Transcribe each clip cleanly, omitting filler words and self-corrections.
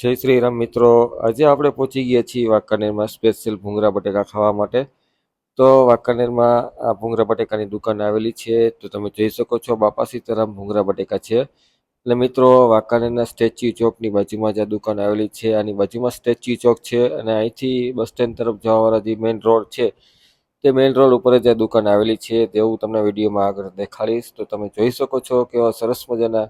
જય શ્રી રામ મિત્રો, આજે આપણે પહોંચી ગયા છીએ વાંકાનેરમાં સ્પેશિયલ ભૂંગળા બટેકા ખાવા માટે. તો વાંકાનેરમાં આ ભૂંગળા બટેકાની દુકાન આવેલી છે, તો તમે જોઈ શકો છો બાપા સીતારામ ભૂંગળા બટેકા છે. એટલે મિત્રો વાંકાનેરના સ્ટેચ્યુ ચોકની બાજુમાં જ આ દુકાન આવેલી છે. આની બાજુમાં સ્ટેચ્યુ ચોક છે અને અહીંથી બસ સ્ટેન્ડ તરફ જવાવાળા જે મેઇન રોડ છે તે મેઇન રોડ ઉપર જ આ દુકાન આવેલી છે. તેવું તમને વિડીયોમાં આગળ દેખાડીશ. તો તમે જોઈ શકો છો કે સરસ મજાના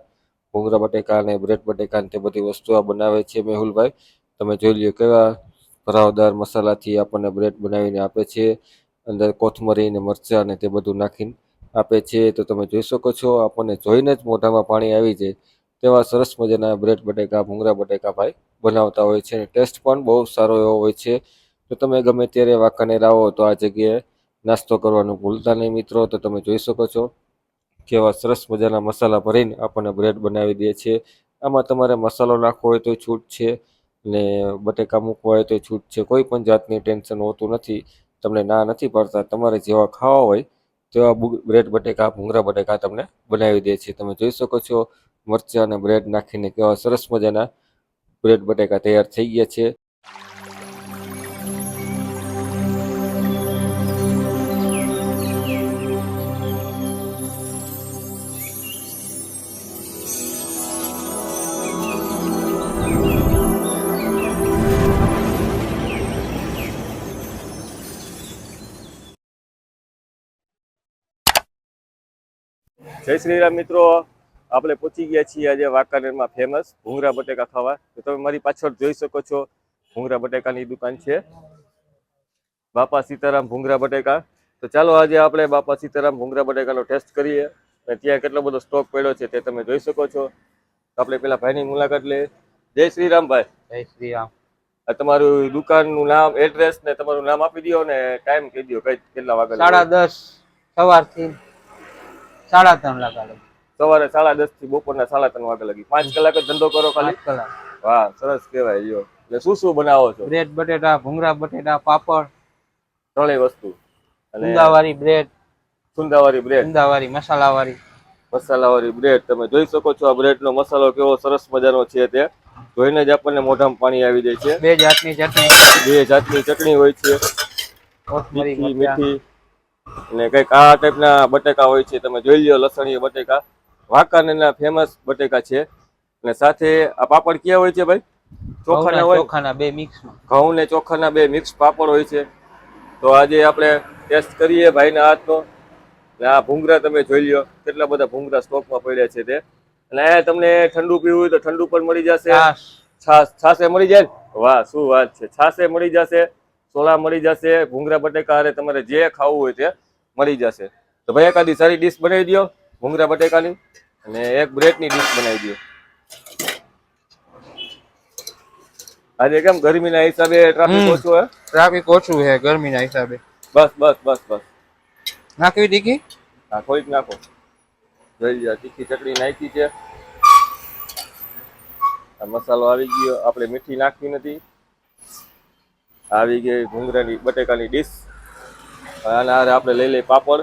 ભૂંગળા બટેકા અને બ્રેડ બટેકા તે બધી વસ્તુઓ બનાવે છે મેહુલભાઈ. તમે જોઈ લ્યો કેવા ભરાવદાર મસાલાથી આપણને બ્રેડ બનાવીને આપે છે. અંદર કોથમરી ને મરચાં ને તે બધું નાખીને આપે છે. તો તમે જોઈ શકો છો, આપણને જોઈને જ મોઢામાં પાણી આવી જાય તેવા સરસ મજાના બ્રેડ બટેકા ભૂંગળા બટેકા ભાઈ બનાવતા હોય છે. ટેસ્ટ પણ બહુ સારો એવો હોય છે. તો તમે ગમે ત્યારે વાંકાનેર આવો તો આ જગ્યાએ નાસ્તો કરવાનું ભૂલતા નહીં મિત્રો. તો તમે જોઈ શકો છો કેવા સરસ મજાના મસાલા ભરીને આપણને બ્રેડ બનાવી દે છે. આમાં તમારે મસાલો નાખવો હોય તો છૂટ છે ને બટેકા મૂકવા હોય તો છૂટ છે. કોઈ પણ જાતની ટેન્શન હોતું નથી. તમને ના નથી પડતા. તમારે જેવા ખાવા હોય તેવા બ્રેડ બટેકા ભૂંગળા બટેકા તમને બનાવી દે છે. તમે જોઈ શકો છો મરચાં અને બ્રેડ નાખીને કેવા સરસ મજાના બ્રેડ બટેકા તૈયાર થઈ ગયા છે. જય શ્રી રામ મિત્રો, આપણે પહોંચી ગયા છીએ આજે વાંકાનેરમાં ફેમસ ભૂંગળા બટેકા ખાવા. તો તમે મારી પાછળ જોઈ શકો છો ભૂંગળા બટેકાની દુકાન છે, બાપા સીતારામ ભૂંગળા બટેકા. તો ચાલો આજે આપણે બાપા સીતારામ ભૂંગળા બટેકાનો ટેસ્ટ કરીએ અને ત્યાં કેટલો બધો સ્ટોક પડ્યો છે તે તમે જોઈ શકો છો. આપણે પેલા ભાઈની મુલાકાત લઈએ. જય શ્રી રામ ભાઈ. જય શ્રી રામ. તમારું દુકાનનું નામ, એડ્રેસ ને તમારું નામ આપી દો ને ટાઈમ કહી દો, કેટલા વાગે? 10:30 સવારથી 3:30 લગાડો. સવારે 10:30 થી બપોરના 3:30 વાગે લગી 5 કલાક જ ધંધો કરો ખાલી? 5 કલાક. વાહ, સરસ કહેવાય. જો એટલે શું બનાવો છો? બ્રેડ બટેટા, ભૂંગળા બટેટા, પાપડ, ત્રણેય વસ્તુ. અને સુંદાવારી બ્રેડ, સુંદાવારી મસાલાવાળી બ્રેડ. તમે જોઈ શકો છો આ બ્રેડનો મસાલો કેવો સરસ મજાનો છે. તે જોઈને જ આપણને મોઢામાં પાણી આવી જાય છે. બે જાતની ચટણી હોય છે, કોથમરી, તીખી, મરચાં. મીઠી અને કંઈક આ ટાઈપના બટેકા હોય છે. તમે જોઈ લ્યો, લસણીયા બટેકા વાંકાનેરના ફેમસ બટેકા છે. અને સાથે આ પાપડ ક્યાં હોય છે ભાઈ? ચોખાના હોય? ચોખાના બે મિક્સમાં. ઘઉં ને ચોખાના બે મિક્સ પાપડ હોય છે. તો આજે આપણે ટેસ્ટ કરીએ ભાઈના હાથનો. આ ભૂંગળા તમે જોઈ લ્યો, કેટલા બધા ભૂંગળા સ્ટોકમાં પડ્યા છે તે. અને તમને ઠંડુ પીવું હોય તો ઠંડુ પણ મળી જશે. છાશે મળી જાય. વાહ, શું વાત છે. છાશે મળી જશે, સોલા મળી જશે. ભૂંગળા બટેકા અરે તમારે જે ખાવું હોય તે મળી જશે. તો ભાઈ એકાદી સારી ડીશ બનાવી દો ભૂંગળા બટેકાની અને એક બ્રેડની ડીશ બનાવી દો. આજે કેમ ગરમીના હિસાબે ટ્રાફિક ઓછું હે? ટ્રાફિક ઓછું છે ગરમીના હિસાબે. બસ. નાખવી તીખી? હા, થોડીક નાખો. જોઈ લો, તીખી ચટણી નાખી છે. આ મસાલો આવી ગયો. આપણે મીઠી નાખવી નથી. આવી ગઈ ભૂંગળાની બટેકાની ડીશ. આના હારે આપણે લઈ લઈએ પાપડ.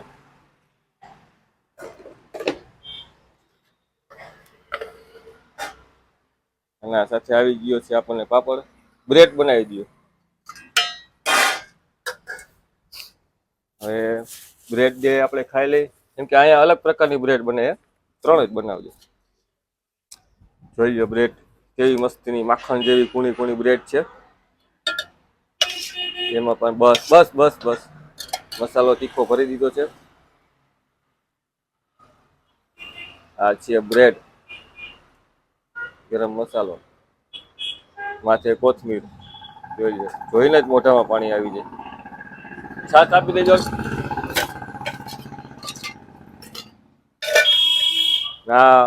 અને સાથે આવી ગયો છે આપણને પાપડ. બ્રેડ બનાવી દો. હવે બ્રેડ જે આપણે ખાઈ લઈ, કેમ કે અહીંયા અલગ પ્રકારની બ્રેડ બને, ત્રણ જ બનાવજો. જોઈ લો બ્રેડ કેવી મસ્તીની માખણ જેવી કૂણી બ્રેડ છે. એમાં પણ બસ મસાલો તીખો ભરી દીધો છે. આ છે બ્રેડ, ગરમ મસાલો, માથે કોથમીર. જોઈને જ મોઢામાં પાણી આવી જાય. છાશ આપી દેજો. હા,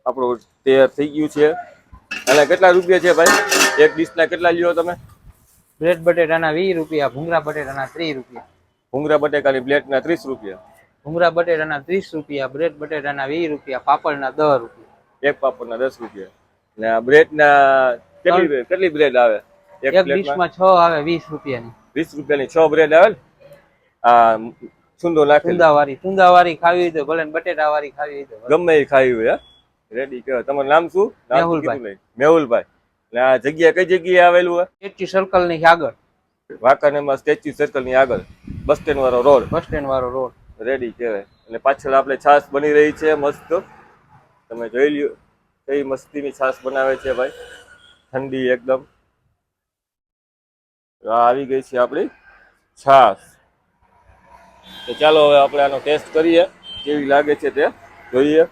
આપણું તૈયાર થઈ ગયું છે. અને કેટલા રૂપિયા છે ભાઈ? એક ડીશના કેટલા લ્યો તમે? બ્રેડ બટેટાના 20 રૂપિયા, ભૂંગળા બટેટાના 30 રૂપિયા. ભૂંગળા બટેકાની પ્લેટના 30 રૂપિયા. ભૂંગળા બટેટાના 30 રૂપિયા, બ્રેડ બટેટાના 20 રૂપિયા, પાપડના 10 રૂપિયા. એક પાપડના 10 રૂપિયા. અને આ બ્રેડના કેટલી બ્રેડ આવે? એક ડીશમાં 6 આવે 20 રૂપિયાની. 20 રૂપિયાની 6 બ્રેડ આવે ને? આ સુંદો નાખેલી. સુંદાવારી ખાવી હોય તો ભલે, બટેટા વાળી ખાવી હોય તો ગમે એ ખાવી હોય. રેડી કહેવાય. તમારું નામ શું? મેહુલભાઈ. મેહુલભાઈ. ને આ જગ્યા કઈ જગ્યાએ આવેલું હોય? સ્ટેચ્યુ સર્કલ ની આગળ, વાંકાનેરમાં સ્ટેચ્યુ સર્કલ ની આગળ, બસ સ્ટેન્ડ વાળો રોડ. બસ સ્ટેન્ડ વાળો રોડ. રેડી કહેવાય. અને પાછળ આપણે છાશ બની રહી છે મસ્ત, તમે જોઈ લ્યો કઈ મસ્તીની છાશ બનાવે છે ભાઈ, ઠંડી એકદમ. આ આવી ગઈ છે આપણી છાશ. તો ચાલો હવે આપણે આનો ટેસ્ટ કરીએ, કેવી લાગે છે તે જોઈએ.